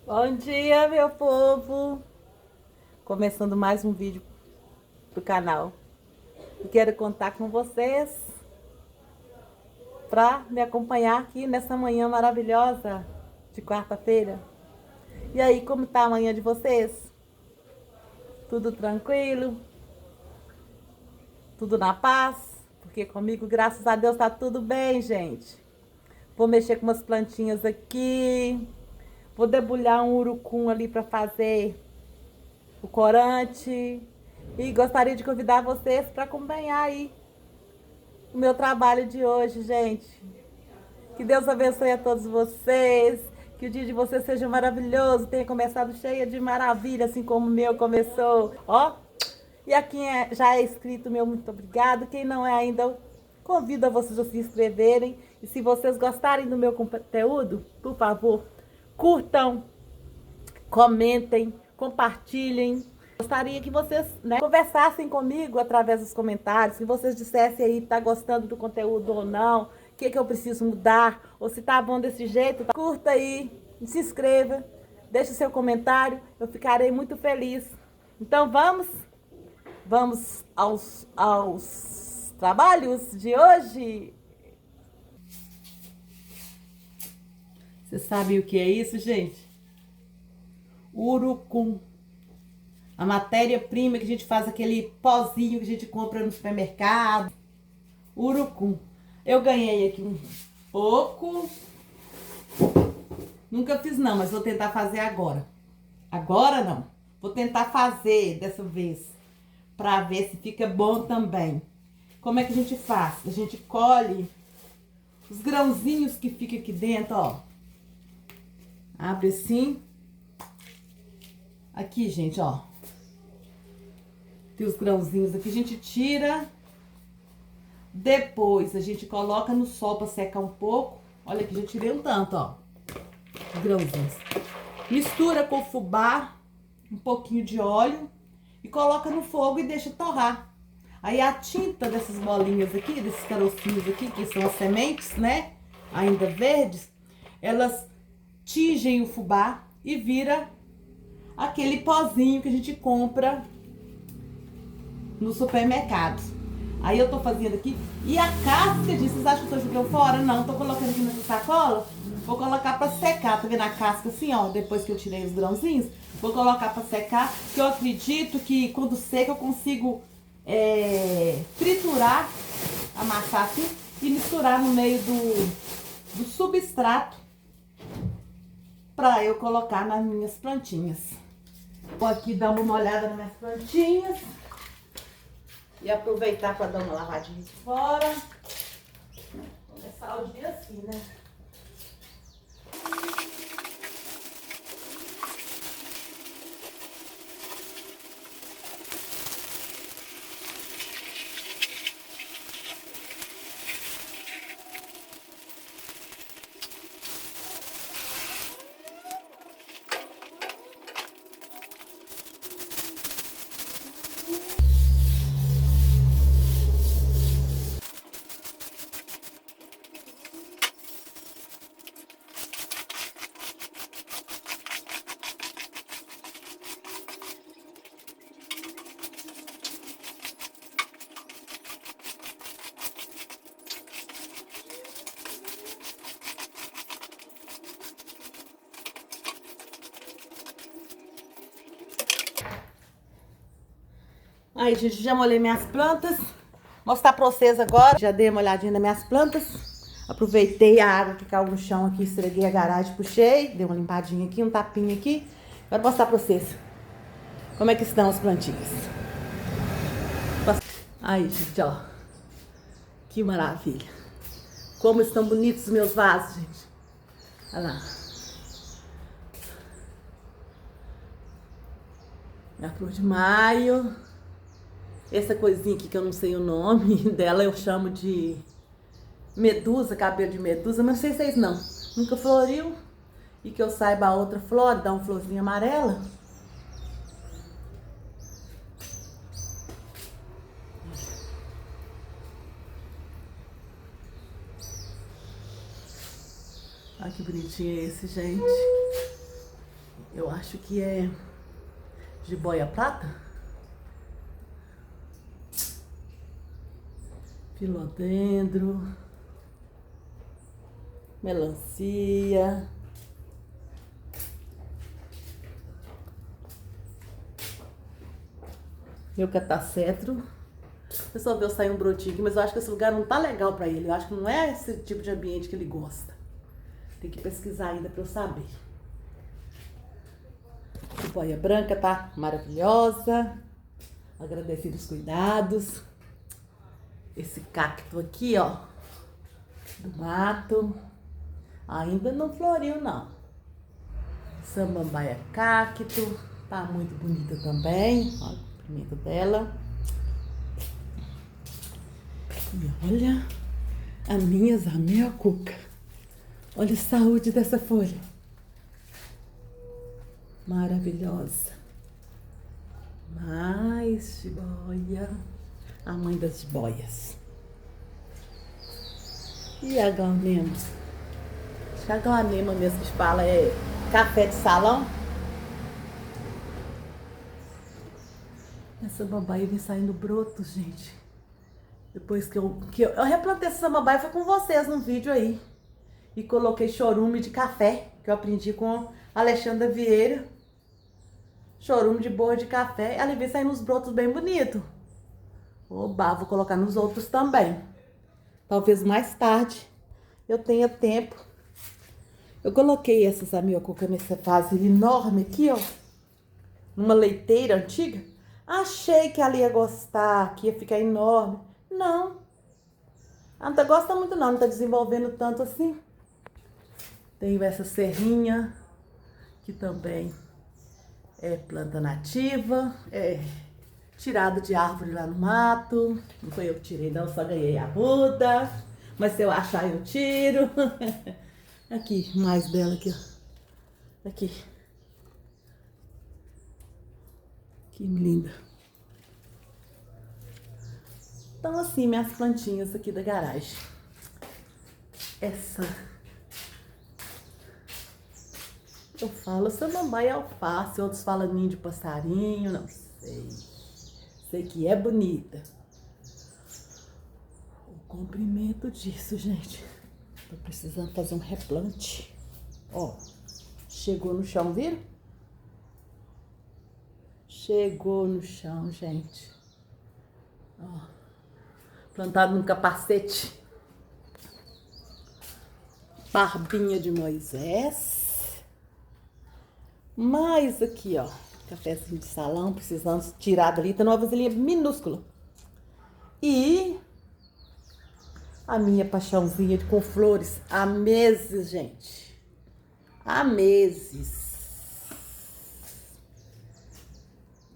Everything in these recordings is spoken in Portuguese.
Bom dia, meu povo! Começando mais um vídeo do canal. Eu quero contar com vocês para me acompanhar aqui nessa manhã maravilhosa de quarta-feira. E aí, como tá a manhã de vocês? Tudo tranquilo? Tudo na paz? Porque comigo, graças a Deus, tá tudo bem, gente. Vou mexer com umas plantinhas aqui. Vou debulhar um urucum ali para fazer o corante. E gostaria de convidar vocês para acompanhar aí o meu trabalho de hoje, gente. Que Deus abençoe a todos vocês. Que o dia de vocês seja maravilhoso. Tenha começado cheia de maravilha, assim como o meu começou. Ó, e a quem já é inscrito, meu muito obrigado. Quem não é ainda, eu convido a vocês a se inscreverem. E se vocês gostarem do meu conteúdo, por favor, curtam, comentem, compartilhem. Gostaria que vocês, conversassem comigo através dos comentários, que vocês dissessem aí, tá gostando do conteúdo ou não, o que eu preciso mudar, ou se tá bom desse jeito. Tá? Curta aí, se inscreva, deixe seu comentário, eu ficarei muito feliz. Então vamos aos trabalhos de hoje. Você sabe o que é isso, gente? Urucum. A matéria-prima que a gente faz aquele pozinho que a gente compra no supermercado. Urucum. Eu ganhei aqui um pouco. Nunca fiz não, mas vou tentar fazer agora. Agora não. Vou tentar fazer dessa vez. Pra ver se fica bom também. Como é que a gente faz? A gente colhe os grãozinhos que fica aqui dentro, ó. Abre assim. Aqui, gente, ó. Tem os grãozinhos aqui, a gente tira. Depois a gente coloca no sol para secar um pouco. Olha aqui, já tirei um tanto, ó. Os grãozinhos. Mistura com fubá, um pouquinho de óleo e coloca no fogo e deixa torrar. Aí a tinta dessas bolinhas aqui, desses carocinhos aqui, que são as sementes, né? Ainda verdes, elas tingem o fubá e vira aquele pozinho que a gente compra no supermercado. Aí eu tô fazendo aqui. E a casca disso, vocês acham que eu tô jogando fora? Não, tô colocando aqui nessa sacola. Vou colocar pra secar. Tá vendo a casca assim, ó? Depois que eu tirei os grãozinhos. Vou colocar pra secar. Que eu acredito que quando seca eu consigo triturar, amassar assim. E misturar no meio do substrato. Pra eu colocar nas minhas plantinhas. Vou aqui dar uma olhada nas minhas plantinhas. E aproveitar para dar uma lavadinha de fora. Começar o dia assim, né? Aí, gente, já molhei minhas plantas. Mostrar pra vocês agora. Já dei uma olhadinha nas minhas plantas. Aproveitei a água que caiu no chão aqui, esfreguei a garagem, puxei. Dei uma limpadinha aqui, um tapinha aqui. Agora vou mostrar pra vocês como é que estão as plantinhas. Aí, gente, ó. Que maravilha. Como estão bonitos os meus vasos, gente. Olha lá. Minha flor de maio. Essa coisinha aqui que eu não sei o nome dela, eu chamo de medusa, cabelo de medusa, mas não sei se é isso não. Nunca floriu. E que eu saiba a outra flor, dá uma florzinha amarela. Olha que bonitinho esse, gente. Eu acho que é jiboia prata. Filodendro. Melancia. Meu catacetro. Resolveu sair um brotinho aqui, mas eu acho que esse lugar não tá legal pra ele. Eu acho que não é esse tipo de ambiente que ele gosta. Tem que pesquisar ainda pra eu saber. Jiboia branca tá maravilhosa. Agradecido os cuidados. Esse cacto aqui, ó, do mato. Ainda não floriu, não. Samambaia cacto. Tá muito bonita também. Olha o comprimento dela. E olha a minha zamioculca. Olha a saúde dessa folha. Maravilhosa. Mais jiboia. A mãe das jiboias. E a glanema? Acho que a glanema mesmo que se fala é café de salão. Essa samambaia vem saindo broto, gente. Depois que eu replantei essa samambaia, foi com vocês no vídeo aí. E coloquei chorume de café, que eu aprendi com a Alexandra Vieira. Chorume de borra de café. Ela vem saindo uns brotos bem bonitos. Oba, vou colocar nos outros também. Talvez mais tarde eu tenha tempo. Eu coloquei essa samioculca nessa vasilha enorme aqui, ó. Numa leiteira antiga. Achei que ela ia gostar, que ia ficar enorme. Não. Ela não tá gostando muito não, não tá desenvolvendo tanto assim. Tenho essa serrinha, que também é planta nativa, é tirada de árvore lá no mato. Não foi eu que tirei não, só ganhei a muda. Mas se eu achar eu tiro. Aqui, mais dela aqui, ó. Aqui. Que linda. Então assim, minhas plantinhas aqui da garagem. Essa... Eu falo samambaia alface, outros falam ninho de passarinho, não sei. Sei que é bonita. O comprimento disso, gente. Tô precisando fazer um replante. Ó, chegou no chão, viram? Chegou no chão, gente. Ó, plantado num capacete. Barbinha de Moisés. Mais aqui, ó, cafezinho de salão, precisando tirar dali, tá numa vasilhinha minúscula. E a minha paixãozinha com flores há meses, gente. Há meses.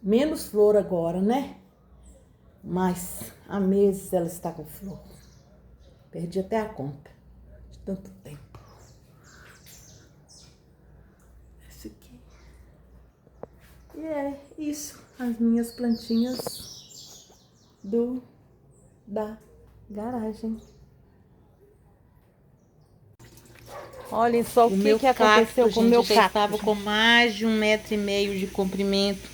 Menos flor agora, né? Mas há meses ela está com flor. Perdi até a conta de tanto tempo. E é isso, as minhas plantinhas da garagem. Olhem só o que aconteceu com o meu cacto. Estava com mais de 1,5 metro de comprimento.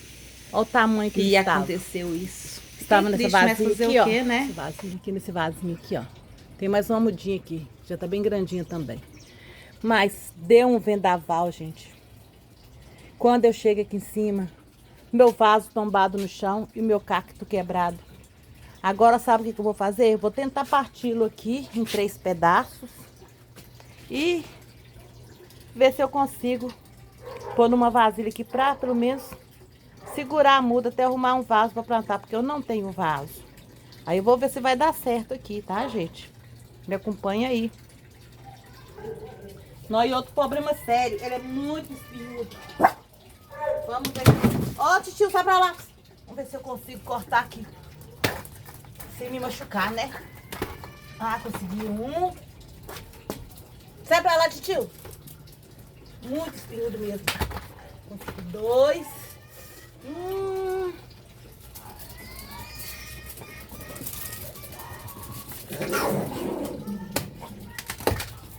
Olha o tamanho que ele estava. E aconteceu isso. Estava nessa vasilha aqui, ó. O quê, né? Nesse vasinho aqui, ó. Tem mais uma mudinha aqui, já tá bem grandinha também. Mas deu um vendaval, gente. Quando eu chego aqui em cima, meu vaso tombado no chão e o meu cacto quebrado. Agora sabe o que eu vou fazer? Eu vou tentar parti-lo aqui em 3 pedaços e ver se eu consigo pôr numa vasilha aqui pra pelo menos segurar a muda até arrumar um vaso pra plantar, porque eu não tenho vaso. Aí eu vou ver se vai dar certo aqui, tá, gente? Me acompanha aí. Não, e outro problema sério, ele é muito espinhudo. Vamos ver. Ó, titio, sai pra lá. Vamos ver se eu consigo cortar aqui. Sem me machucar, né? Ah, consegui um. Sai pra lá, titio. Muito espinhudo mesmo. Consegui 2.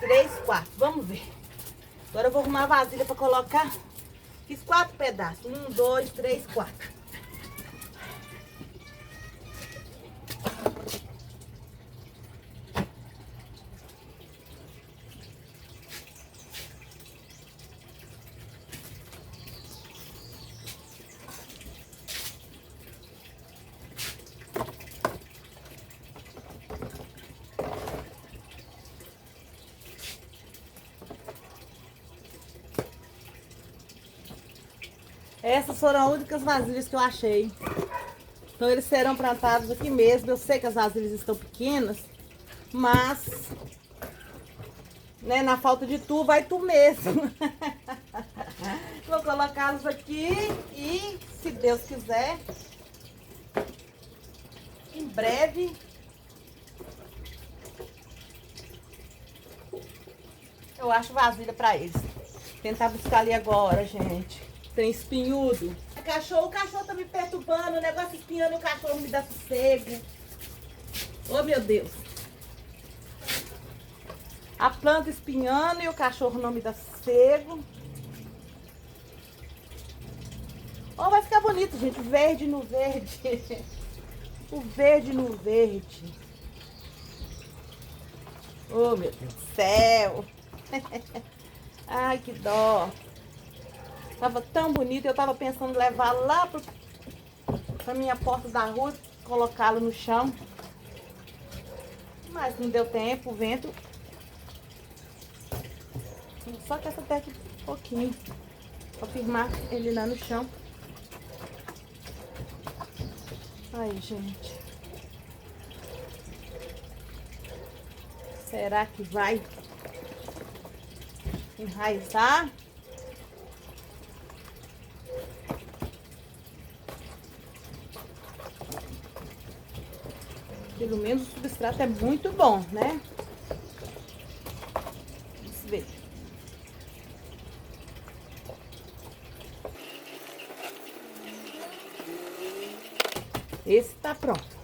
3, 4. Vamos ver. Agora eu vou arrumar a vasilha pra colocar Fiz 4 pedaços. 1, 2, 3, 4. Essas foram as únicas vasilhas que eu achei. Então eles serão plantados aqui mesmo. Eu sei que as vasilhas estão pequenas, mas né, na falta de tu, vai tu mesmo. Vou colocá-los aqui e, se Deus quiser, em breve eu acho vasilha pra eles. Tentar buscar ali agora, gente. Tem espinhudo. O cachorro tá me perturbando, o negócio espinhando, o cachorro não me dá sossego. Oh, meu Deus. A planta espinhando e o cachorro não me dá sossego. Oh, vai ficar bonito, gente. Verde no verde. O verde no verde. Oh, meu Deus do céu. Ai, que dó. Tava tão bonito, eu tava pensando em levar lá pra minha porta da rua, colocá-lo no chão. Mas não deu tempo, o vento. Só que essa até aqui um pouquinho, pra firmar ele lá no chão. Aí, gente. Será que vai enraizar? Pelo menos o substrato é muito bom, né? Vamos ver. Esse tá pronto.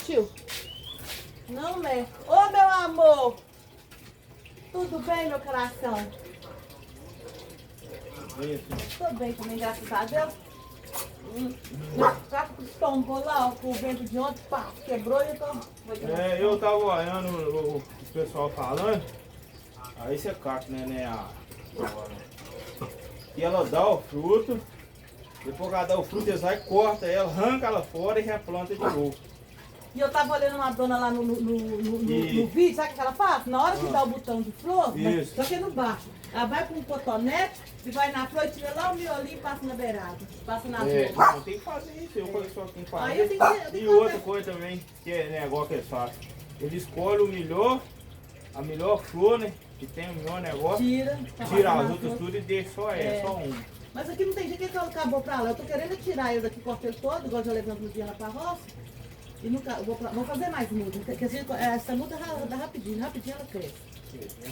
Tio, não mexe. Ô, meu amor, tudo bem, meu coração? Tô bem também, graças a Deus. O carro tombou lá, ó, com o vento de ontem, pá, quebrou e eu tô... Eu tava olhando o pessoal falando, aí você cata, e ela dá o fruto, depois que ela dá o fruto, eles vai, corta ela, arranca ela fora e replanta de novo. E eu tava olhando uma dona lá no vídeo, sabe o que ela faz? Na hora que dá o botão de flor, só que é no baixo. Ela vai com um cotonete e vai na flor e tira lá o miolinho e passa na beirada. Passa na flor. Não, tem que fazer isso, eu só tenho que fazer. Aí eu tenho que E outra coisa também, que é negócio que eles fazem. Eles escolhem o melhor, a melhor flor, né? Que tem o melhor negócio. Tira as outras tudo e deixa só só uma. Mas aqui não tem jeito que acabou pra lá. Eu tô querendo tirar ele daqui, cortei todo, igual já levando no dia lá pra roça. E nunca, vou fazer mais muda, porque essa muda dá rapidinho ela cresce.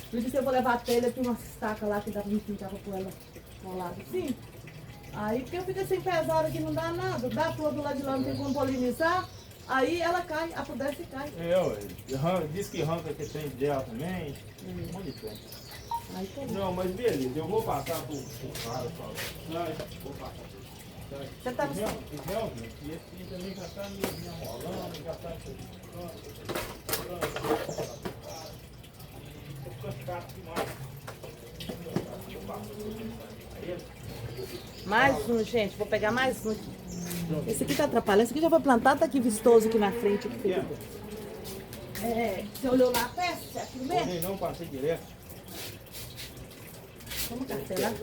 Por isso eu vou levar a telha, tem uma estaca lá que dá pra me pintar pra pôr ela colada assim. Aí porque eu fico sem pesar que não dá nada, dá flor do lado de lá, não tem como polinizar, aí ela cai, apodrece e cai. Diz que arranca que tem dela também, um monte de coisa. Aí, tá bom. Não, mas beleza, eu vou passar pro cara, vou passar. Você tá Realmente, e esse também já está me enrolando, já está mais um, gente, vou pegar mais um. Esse aqui tá atrapalhando, esse aqui já foi plantado, tá aqui vistoso aqui na frente. Aqui. Você olhou lá a peça? É aquilo mesmo? Não, passei direto. Vamos cancelar.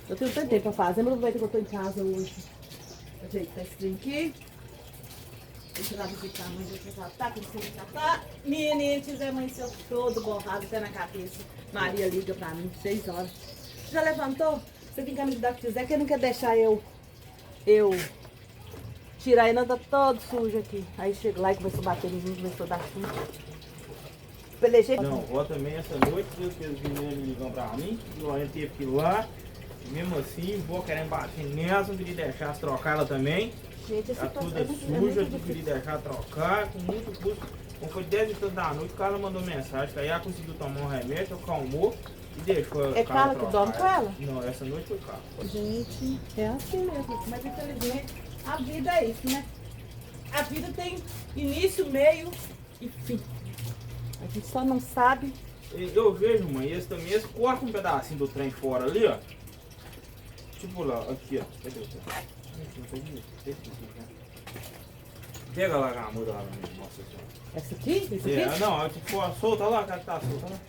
Eu tenho tanto tempo pra fazer, mas não vai ter que eu tô em casa hoje. Ajeitar esse trem aqui. Deixa eu lá visitar a mãe, deixa eu já tá com o já tá. Menino, Zé amanheceu todo borrado, até na cabeça. Maria liga pra mim, 6 horas. Já levantou? Você tem que me ajudar com o Zé, que ele não quer deixar eu tirar ele, tá todo sujo aqui. Aí chego lá e começou a bater em mim, começou a dar chuva. Pelejei. Não, vó também essa noite, Deus que os meninos me ligam pra mim, e o Lorena teve que ir lá. E mesmo assim, vou querendo bater nela, não queria deixar trocar ela também. Gente, Tá toda suja, não queria deixar trocar, com muito custo. Quando foi 10 e tanto da noite, o Carla mandou mensagem que aí ela conseguiu tomar um remédio, acalmou e deixou a É Carla que dorme com ela? Não, essa noite foi Carla. Gente, é assim mesmo, mas infelizmente a vida é isso, né? A vida tem início, meio e fim. A gente só não sabe. Eu vejo, mãe, esse também, esse corta um pedacinho do trem fora ali, ó. Tipo lá, aqui, ó. Cadê o trem? Pega lá a muda lá, nossa senhora. Essa aqui? Esse aqui? É, não, tipo, ó, solta lá, cara que tá solta lá.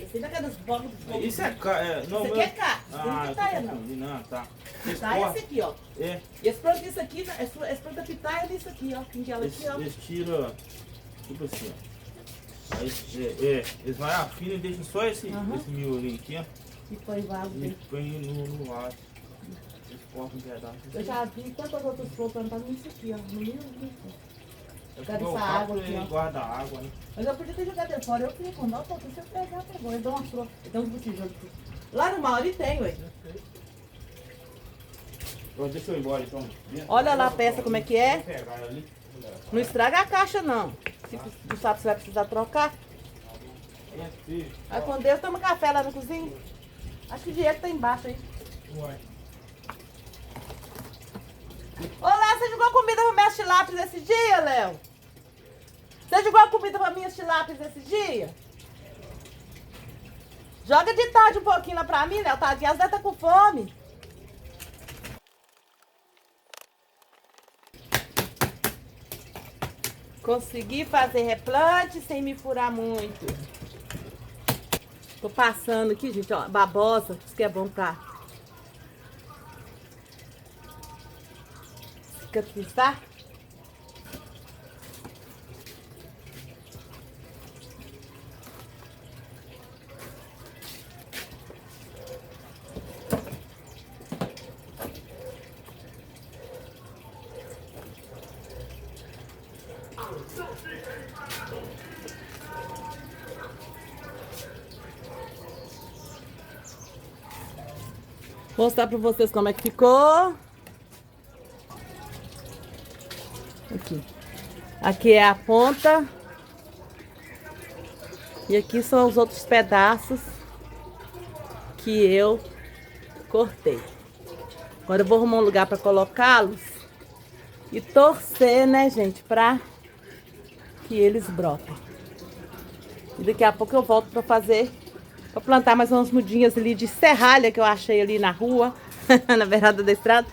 Esse daqui é dos bobos do fogo. Isso é não, Isso aqui é cá. Ah, Isso pitaia, não. Não, tá. Pitaia é esse aqui, ó. É. Esse pronto isso aqui, esse pronto é pitaia nisso aqui, ó. Aquela aqui, ó. Eles tiram, tipo assim, ó. Aí, eles vão afinam e deixam só esse miolinho aqui, ó. E põe vaso E dentro. põe no vaso. Eles cortam um pedaço. Eu já vi tantas outras flores plantando nisso aqui, ó. No meio disso. Eu quero vou essa água aqui, ó. guarda a água, né? Mas eu podia ter jogado ele fora. Eu fiquei com dó, pô, se eu pegar, pegou. Eu dou uma flor. Eu tenho uns botijões aqui. Lá no Mauri tem, ué. Deixa eu ir embora então. Olha lá a peça como é que é. Vou pegar ela ali. Não estraga a caixa, não. Se tu sabe se vai precisar trocar. Aí com Deus, toma café lá na cozinha. Acho que o Diego tá embaixo aí. Uai. Olá, você jogou comida pra minhas tilápias esse dia, Léo? Você jogou a comida pra minhas tilápias esse dia? Joga de tarde um pouquinho lá pra mim, Léo. Tadinha, as tá com fome. Consegui fazer replante sem me furar muito. Tô passando aqui, gente, ó, babosa. Isso que é bom pra cicatrizar. Vou mostrar pra vocês como é que ficou. Aqui. Aqui é a ponta. E aqui são os outros pedaços que eu cortei. Agora eu vou arrumar um lugar pra colocá-los e torcer, né, gente, pra que eles brotem. E daqui a pouco eu volto pra fazer, pra plantar mais umas mudinhas ali de serralha que eu achei ali na rua, na beirada da estrada.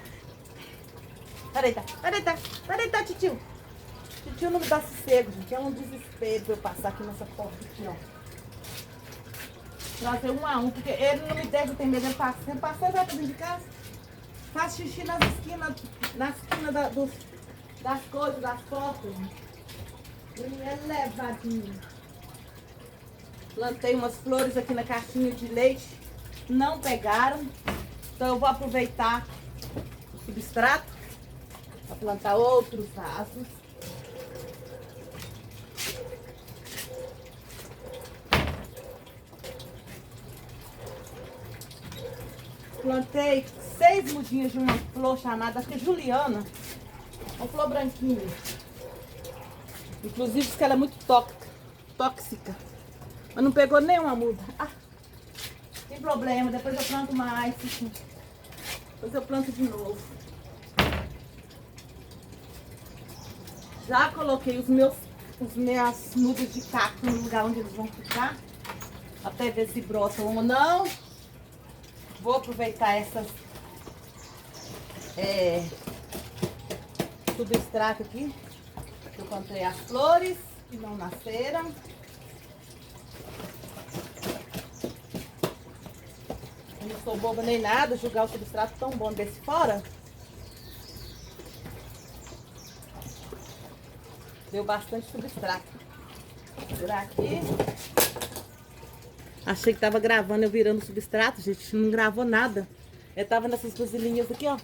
Peraí, tá, titio. Titio não me dá sossego, gente. É um desespero pra eu passar aqui nessa porta aqui, ó. Trazer um a um, porque ele não me deixa, tem medo de passar. Você passou e vai pra dentro de casa? Faz xixi nas esquinas das coisas, das portas. Ele é levadinho. Plantei umas flores aqui na caixinha de leite. Não pegaram. Então eu vou aproveitar o substrato para plantar outros vasos. Plantei 6 mudinhas de uma flor chamada, acho que é Juliana. Uma flor branquinha. Inclusive diz que ela é muito tóxica. Mas não pegou nenhuma muda. Ah, tem problema, depois eu planto mais. Depois eu planto de novo. Já coloquei os minhas mudas de cacto no lugar onde eles vão ficar. Até ver se brotam ou não. Vou aproveitar essas substrato aqui. Eu plantei as flores que não nasceram. Eu não sou boba nem nada, jogar o substrato tão bom desse fora. Deu bastante substrato. Vou virar aqui. Achei que tava gravando eu virando substrato, gente. Não gravou nada. Eu tava nessas vasilhinhas aqui, ó.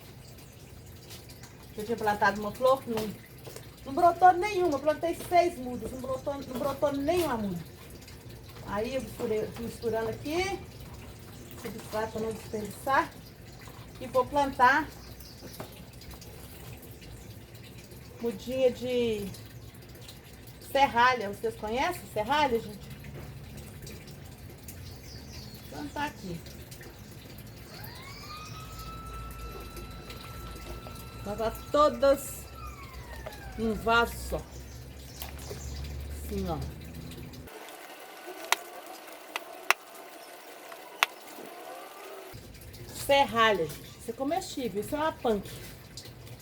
Eu tinha plantado uma flor que não brotou nenhuma. Eu plantei 6 mudas. Não brotou nenhuma muda. Aí eu fui misturando aqui. Substrato para não desperdiçar. E vou plantar mudinha de serralha. Vocês conhecem serralha, gente? Vou plantar aqui. Plantar todas num vaso só. Assim, ó. Serralha, gente. Isso é comestível. Isso é uma punk.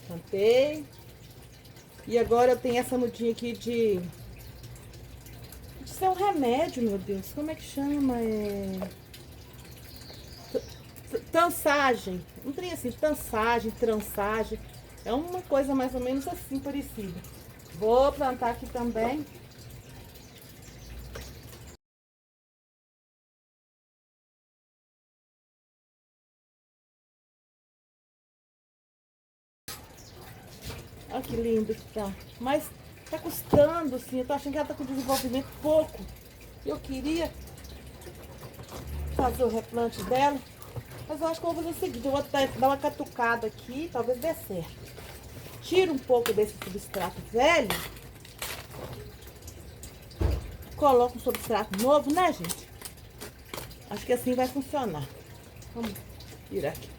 Plantei. E agora eu tenho essa mudinha aqui de... Isso é um remédio, meu Deus. Como é que chama? Tansagem. Não tem assim, tansagem, trançagem. É uma coisa mais ou menos assim, parecida. Vou plantar aqui também. Olha que lindo que tá. Mas tá custando, assim. Eu tô achando que ela tá com desenvolvimento pouco. Eu queria fazer o replante dela. Mas eu acho que eu vou fazer o seguinte. Eu vou dar uma catucada aqui. Talvez dê certo. Tiro um pouco desse substrato velho. Coloco um substrato novo, né, gente? Acho que assim vai funcionar. Vamos virar aqui.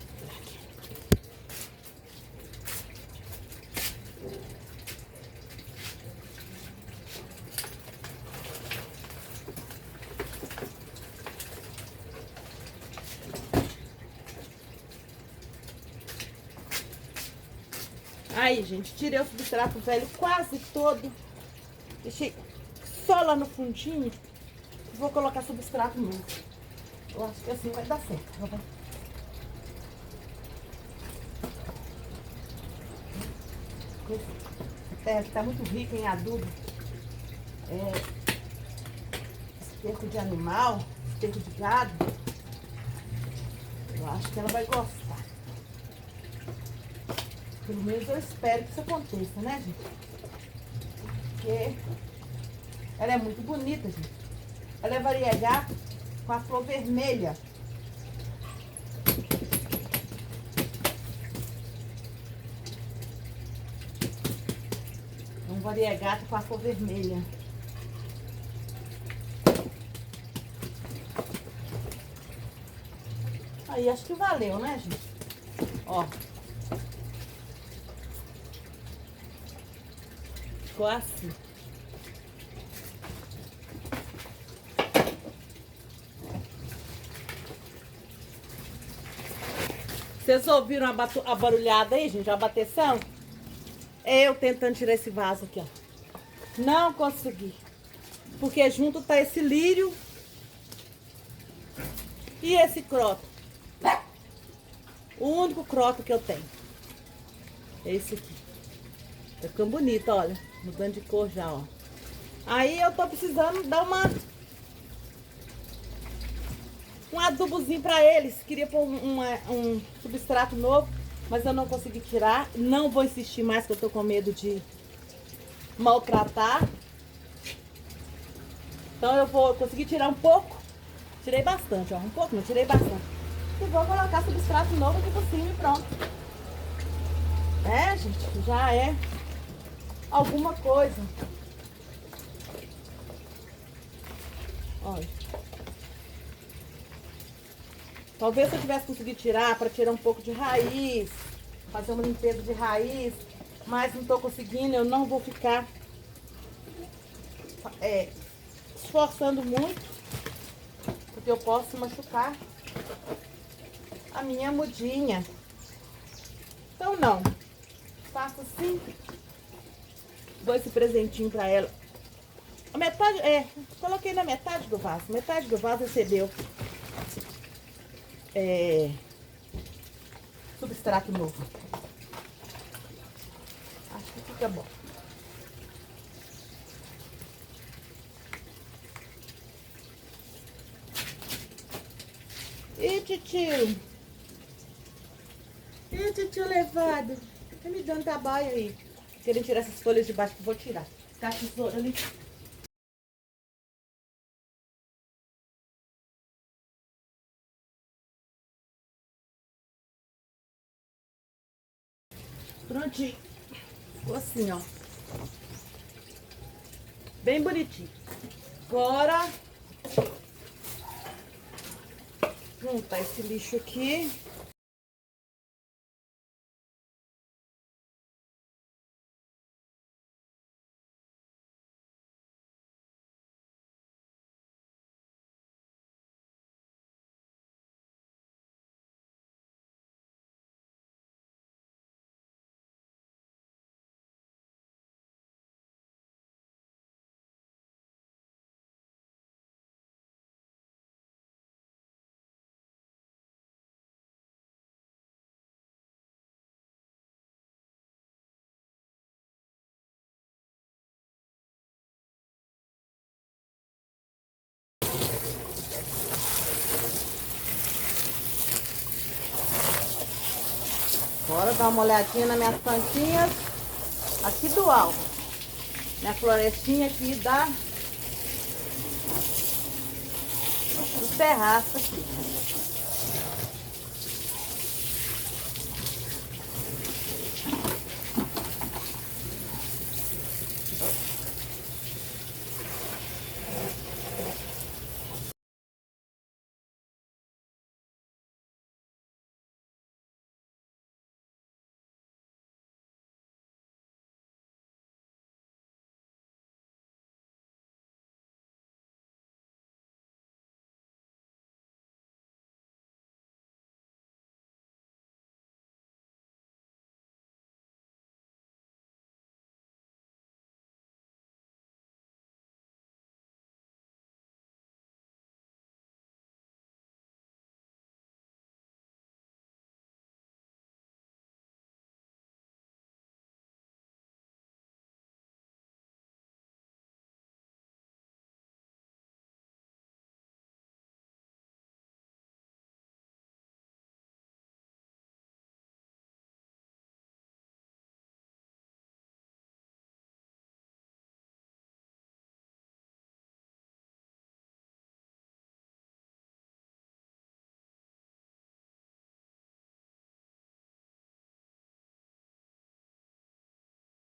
Aí, gente, tirei o substrato velho quase todo. Deixei só lá no fundinho. Vou colocar substrato novo. Eu acho que assim vai dar certo. A terra aqui tá muito rica em adubo. Esterco de animal, esterco de gado. Eu acho que ela vai gostar. Pelo menos eu espero que isso aconteça, né, gente? Porque ela é muito bonita, gente. Ela é variegata com a flor vermelha. É um variegato com a flor vermelha. Aí, acho que valeu, né, gente? Ó. Ficou assim. Vocês ouviram a barulhada aí, gente? A bateção? É eu tentando tirar esse vaso aqui, ó. Não consegui. Porque junto tá esse lírio e esse croto. O único croto que eu tenho é esse aqui. Tá ficando bonito, olha. Mudando de cor já, ó. Aí eu tô precisando dar um adubozinho pra eles. Queria pôr um substrato novo, mas eu não consegui tirar. Não vou insistir mais, que eu tô com medo de maltratar. Então eu vou conseguir tirar um pouco. Tirei bastante, ó. Um pouco, não tirei bastante. E vou colocar substrato novo aqui por cima e pronto. É, gente, já é alguma coisa. Olha. Talvez se eu tivesse conseguido tirar, para tirar um pouco de raiz, fazer uma limpeza de raiz, mas não tô conseguindo, eu não vou ficar esforçando muito, porque eu posso machucar a minha mudinha. Então não, faço assim, dou esse presentinho para ela. A metade, coloquei na metade do vaso. Metade do vaso recebeu substrato novo. Acho que fica bom. titio. Ih, titio levado. Tá me dando trabalho aí. Querem tirar essas folhas de baixo que eu vou tirar. Tá a tesoura ali. Prontinho. Ficou assim, ó. Bem bonitinho. Agora, juntar esse lixo aqui. Agora dar uma olhadinha nas minhas plantinhas aqui do alto. Minha florestinha aqui do terraço aqui.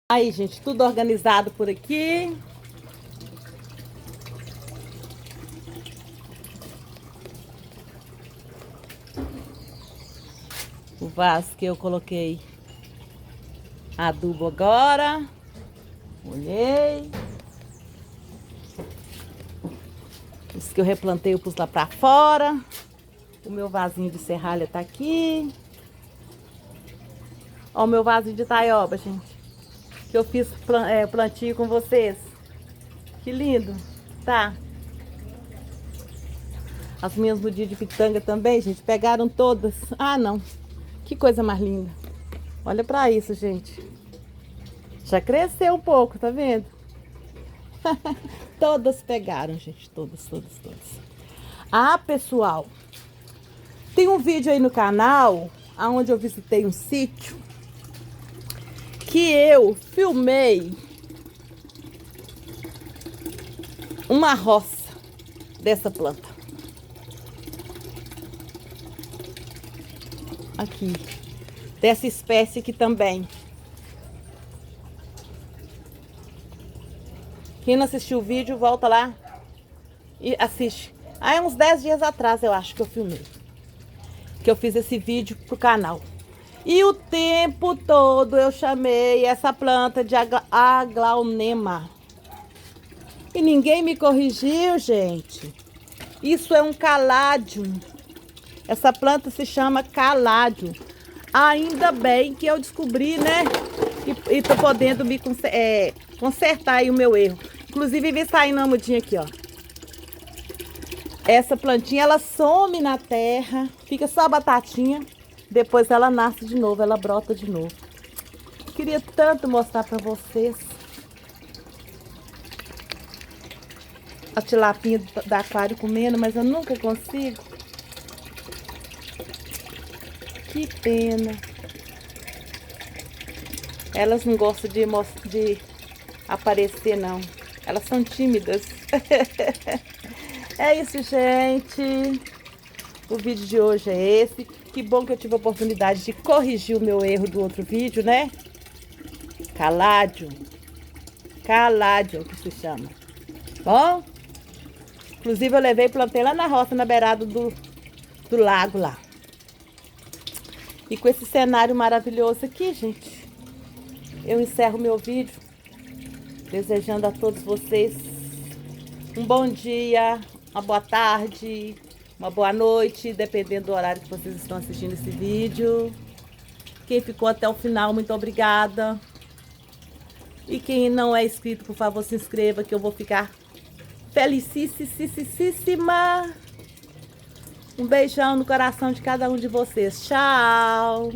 Aí, gente, tudo organizado por aqui. O vaso que eu coloquei adubo agora. Olhei. Os que eu replantei eu pus lá pra fora. O meu vasinho de serralha tá aqui. Ó o meu vasinho de taioba, gente. Que eu fiz plantio com vocês. Que lindo, tá? As minhas mudinhas de pitanga também, gente, pegaram todas. Ah, não. Que coisa mais linda. Olha pra isso, gente. Já cresceu um pouco, tá vendo? Todas pegaram, gente. Todas. Ah, pessoal. Tem um vídeo aí no canal, onde eu visitei um sítio, que eu filmei uma roça dessa planta. Aqui. Dessa espécie aqui também. Quem não assistiu o vídeo, volta lá e assiste. Aí uns 10 dias atrás, eu acho que eu filmei. Que eu fiz esse vídeo pro canal. E o tempo todo eu chamei essa planta de aglaonema. E ninguém me corrigiu, gente. Isso é um caládio. Essa planta se chama caládio. Ainda bem que eu descobri, né? E tô podendo me consertar aí o meu erro. Inclusive, vi saindo uma mudinha aqui, ó. Essa plantinha, ela some na terra. Fica só a batatinha. Depois ela nasce de novo, ela brota de novo. Queria tanto mostrar pra vocês. A tilapinha do aquário comendo, mas eu nunca consigo. Que pena. Elas não gostam de aparecer, não. Elas são tímidas. É isso, gente. O vídeo de hoje é esse. Que bom que eu tive a oportunidade de corrigir o meu erro do outro vídeo, né? Caládio. Caládio, que se chama. Bom? Inclusive eu levei e plantei lá na roça, na beirada do lago lá. E com esse cenário maravilhoso aqui, gente, eu encerro meu vídeo desejando a todos vocês um bom dia, uma boa tarde, uma boa noite, dependendo do horário que vocês estão assistindo esse vídeo. Quem ficou até o final, muito obrigada. E quem não é inscrito, por favor, se inscreva, que eu vou ficar felicíssima. Um beijão no coração de cada um de vocês. Tchau!